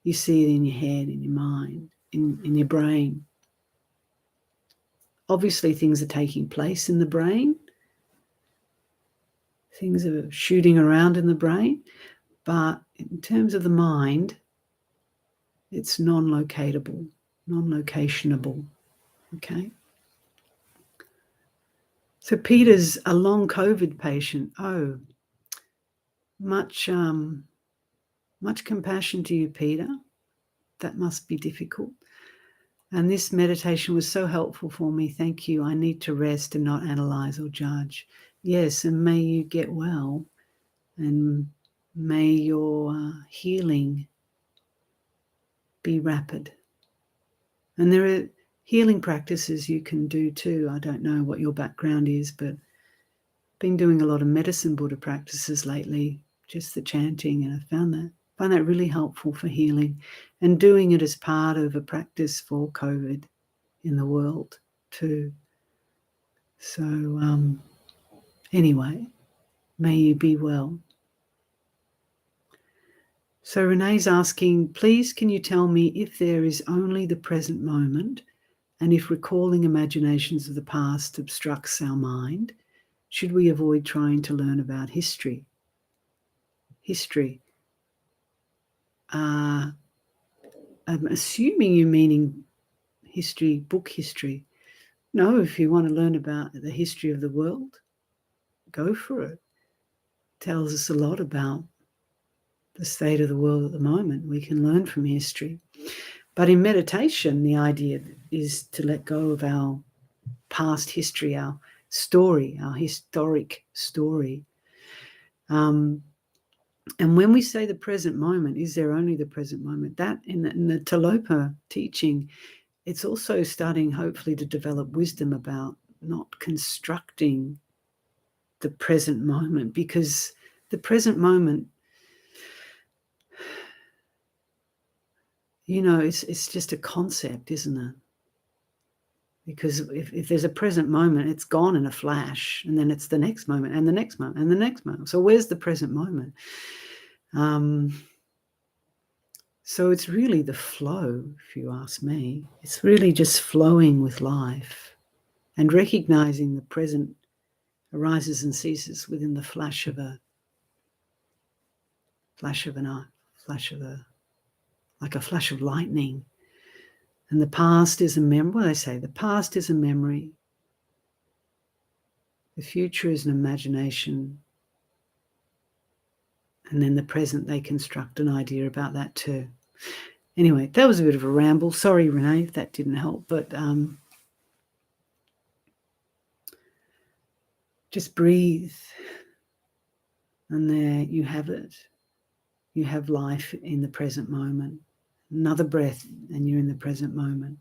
Speaker 1: you see it in your head, in your mind, in your brain. Obviously, things are taking place in the brain. Things are shooting around in the brain. But in terms of the mind, it's non-locatable, non-locationable, okay? So Peter's a long COVID patient. Oh, much compassion to you, Peter. That must be difficult. And this meditation was so helpful for me. Thank you. I need to rest and not analyze or judge. Yes, and may you get well, and may your healing be rapid. And there are healing practices you can do too. I don't know what your background is, but I've been doing a lot of medicine Buddha practices lately, just the chanting, and I found that really helpful for healing, and doing it as part of a practice for COVID in the world too. So Anyway, may you be well. So Renee's asking, please can you tell me if there is only the present moment, and if recalling imaginations of the past obstructs our mind, should we avoid trying to learn about history? History. I'm assuming you're meaning history, book history. No, if you want to learn about the history of the world, go for it. It tells us a lot about the state of the world at the moment. We can learn from history. But in meditation, the idea is to let go of our past history, our story, our historic story. And when we say the present moment, is there only the present moment? That in the Talopa teaching, it's also starting hopefully to develop wisdom about not constructing the present moment, because the present moment, it's just a concept, isn't it? Because if there's a present moment, it's gone in a flash, and then it's the next moment and the next moment and the next moment. So where's the present moment? So it's really the flow, if you ask me. It's really just flowing with life and recognizing the present arises and ceases within the flash of an eye, like a flash of lightning. And the past is a memory. What do they say? The past is a memory. The future is an imagination. And then the present, they construct an idea about that too. Anyway, that was a bit of a ramble. Sorry, Renee, if that didn't help. But just breathe. And there you have it. You have life in the present moment. Another breath and you're in the present moment.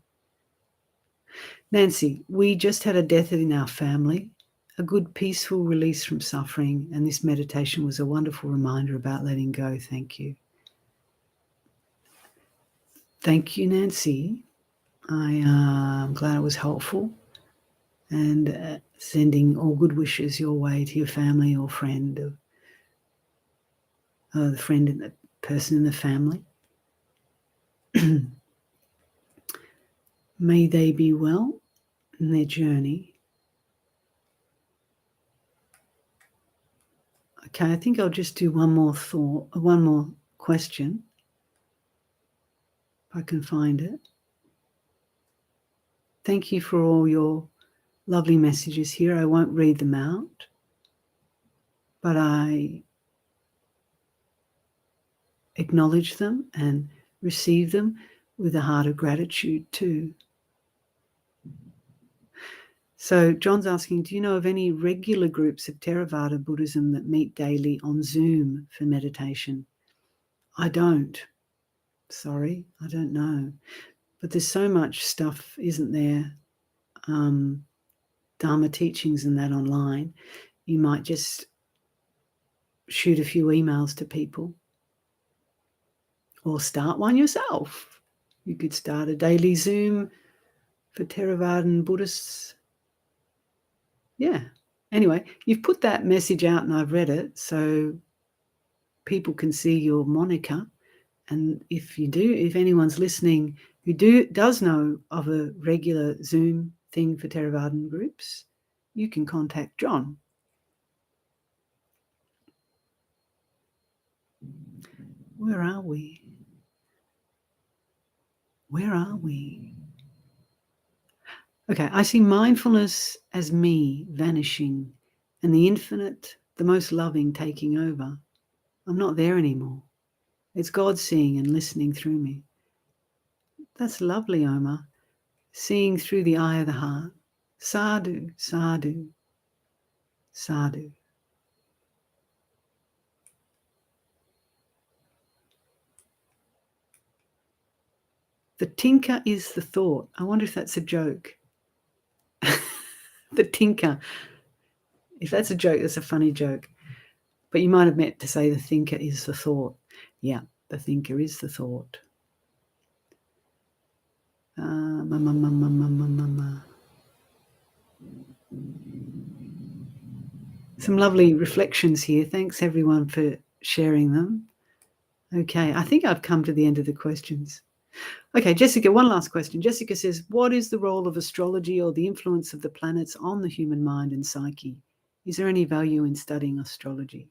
Speaker 1: Nancy, we just had a death in our family, a good peaceful release from suffering, and this meditation was a wonderful reminder about letting go. Thank you. Thank you, Nancy. I'm glad it was helpful, and sending all good wishes your way to your family or friend, or the friend and the person in the family. May they be well in their journey. Okay, I think I'll just do one more question, if I can find it. Thank you for all your lovely messages here. I won't read them out, but I acknowledge them and receive them with a heart of gratitude too. So John's asking, do you know of any regular groups of Theravada Buddhism that meet daily on Zoom for meditation? I don't. Sorry, I don't know. But there's so much stuff, isn't there? Dharma teachings and that online. You might just shoot a few emails to people or start one yourself. You could start a daily Zoom for Theravadan Buddhists. Yeah. Anyway, you've put that message out and I've read it, so people can see your moniker. And if anyone's listening who does know of a regular Zoom thing for Theravadan groups, you can contact John. Where are we? Where are we? Okay, I see mindfulness as me vanishing and the infinite, the most loving, taking over. I'm not there anymore. It's God seeing and listening through me. That's lovely, Omar. Seeing through the eye of the heart. Sadhu, sadhu, sadhu. The tinker is the thought. I wonder if that's a joke. The tinker. If that's a joke, that's a funny joke. But you might have meant to say the thinker is the thought. Yeah, the thinker is the thought. Some lovely reflections here. Thanks everyone for sharing them. Okay, I think I've come to the end of the questions. Okay, Jessica, one last question. Jessica says, what is the role of astrology or the influence of the planets on the human mind and psyche? Is there any value in studying astrology?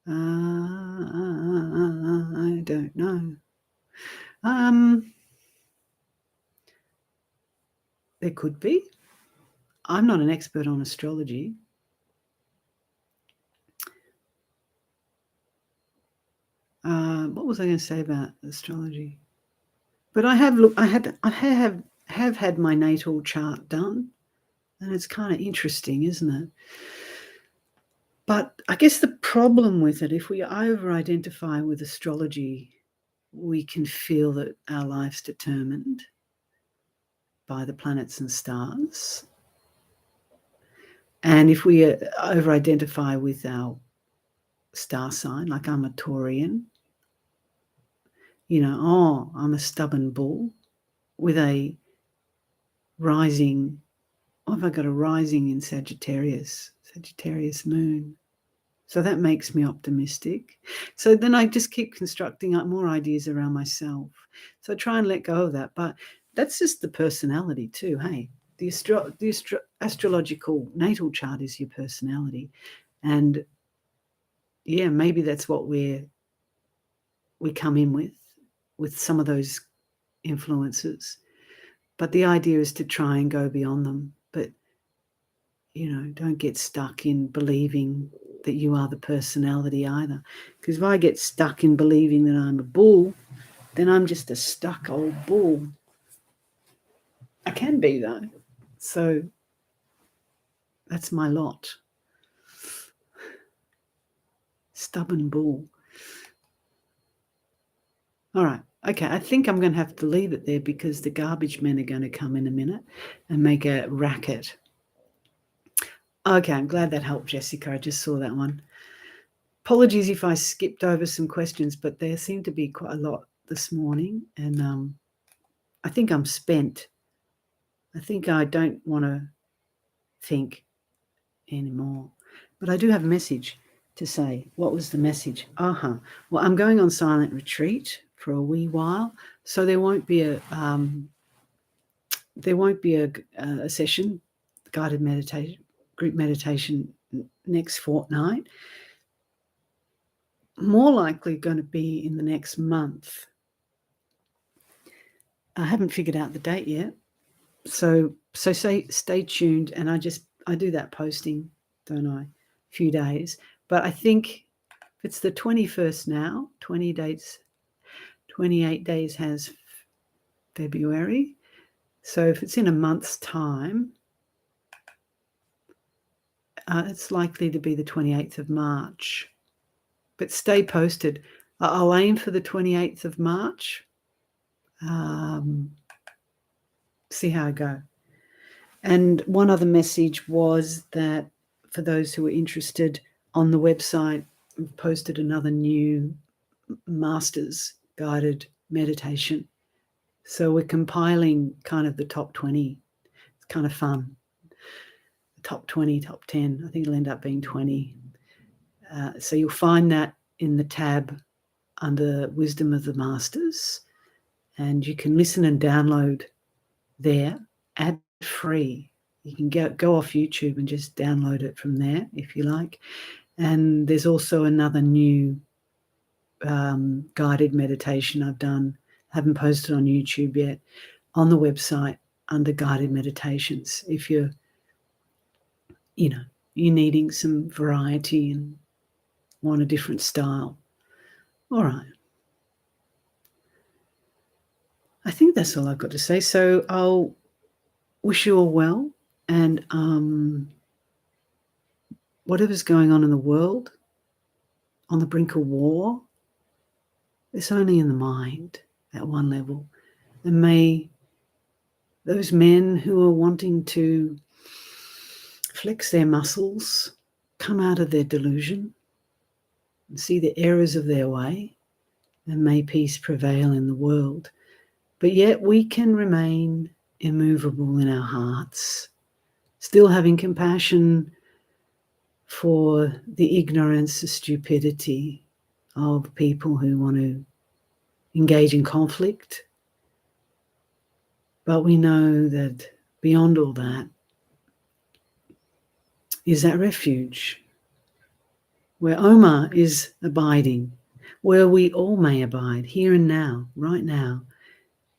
Speaker 1: I don't know. There could be. I'm not an expert on astrology. What was I going to say about astrology? But I have looked. I have had my natal chart done, and it's kind of interesting, isn't it? But I guess the problem with it, if we over-identify with astrology, we can feel that our life's determined by the planets and stars. And if we over-identify with our star sign, like I'm a Taurian, I'm a stubborn bull with a rising, what have I got, a rising in Sagittarius moon. So that makes me optimistic. So then I just keep constructing up more ideas around myself. So I try and let go of that. But that's just the personality too, hey? The astrological natal chart is your personality. And yeah, maybe that's what we come in with some of those influences. But the idea is to try and go beyond them. But, don't get stuck in believing that you are the personality either. Because if I get stuck in believing that I'm a bull, then I'm just a stuck old bull. I can be, though. So that's my lot. Stubborn bull. All right. Okay, I think I'm going to have to leave it there because the garbage men are going to come in a minute and make a racket. Okay, I'm glad that helped, Jessica. I just saw that one. Apologies if I skipped over some questions, but there seemed to be quite a lot this morning, and I think I'm spent. I think I don't want to think anymore. But I do have a message to say. What was the message? Well, I'm going on silent retreat for a wee while, so there won't be a session, guided meditation, group meditation next fortnight. More likely going to be in the next month. I haven't figured out the date yet, so stay tuned. And I do that posting, don't I? A few days, but I think if it's the 21st now, 28 days has February. So if it's in a month's time, it's likely to be the 28th of March. But stay posted. I'll aim for the 28th of March. See how I go. And one other message was that for those who are interested, on the website, we've posted another new master's guided meditation. So we're compiling kind of the top 20. It's kind of fun. Top 20, top 10. I think it'll end up being 20. So you'll find that in the tab under Wisdom of the Masters. And you can listen and download there, ad-free. You can go off YouTube and just download it from there if you like. And there's also another new guided meditation I've done, haven't posted on YouTube yet, on the website under guided meditations. If you're needing some variety and want a different style. All right. I think that's all I've got to say. So I'll wish you all well, and whatever's going on in the world, on the brink of war, it's only in the mind at one level. And may those men who are wanting to flex their muscles come out of their delusion and see the errors of their way, and may peace prevail in the world. But yet we can remain immovable in our hearts, still having compassion for the ignorance, the stupidity of people who want to engage in conflict. But we know that beyond all that is that refuge where Oma is abiding, where we all may abide, here and now, right now,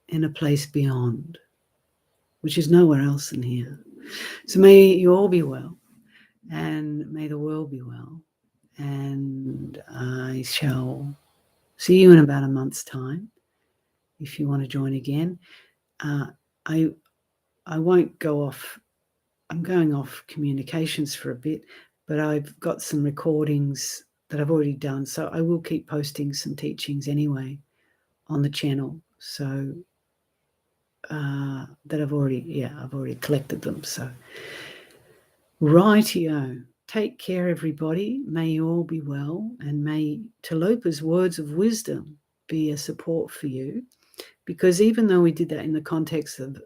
Speaker 1: in a place beyond, which is nowhere else than here. So may you all be well, and may the world be well, and I shall see you in about a month's time if you want to join again. I won't go off. I'm going off communications for a bit, but I've got some recordings that I've already done, so I will keep posting some teachings anyway on the channel. So that I've already collected them. So rightio. Take care, everybody. May you all be well, and may Talopa's words of wisdom be a support for you. Because even though we did that in the context of,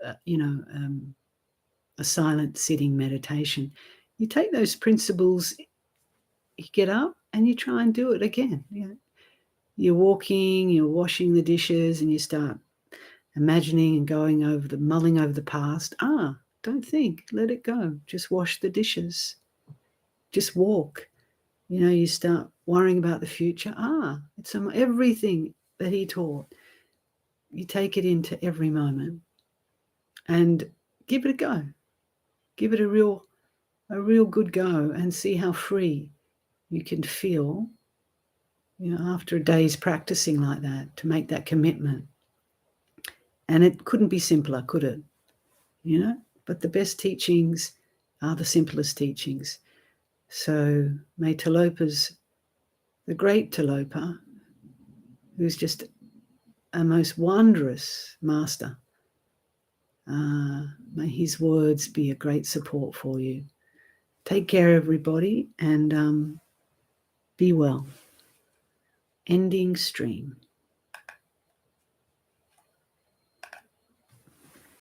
Speaker 1: a silent sitting meditation, you take those principles, you get up and you try and do it again. You're walking, you're washing the dishes, and you start imagining and mulling over the past. Don't think, let it go. Just wash the dishes. Just walk. You start worrying about the future. It's everything that he taught. You take it into every moment and give it a go. Give it a real good go and see how free you can feel, after a day's practicing like that, to make that commitment. And it couldn't be simpler, could it? But the best teachings are the simplest teachings. So may Talopa's, the great Talopa, who's just a most wondrous master, may his words be a great support for you. Take care, everybody, and be well. Ending stream.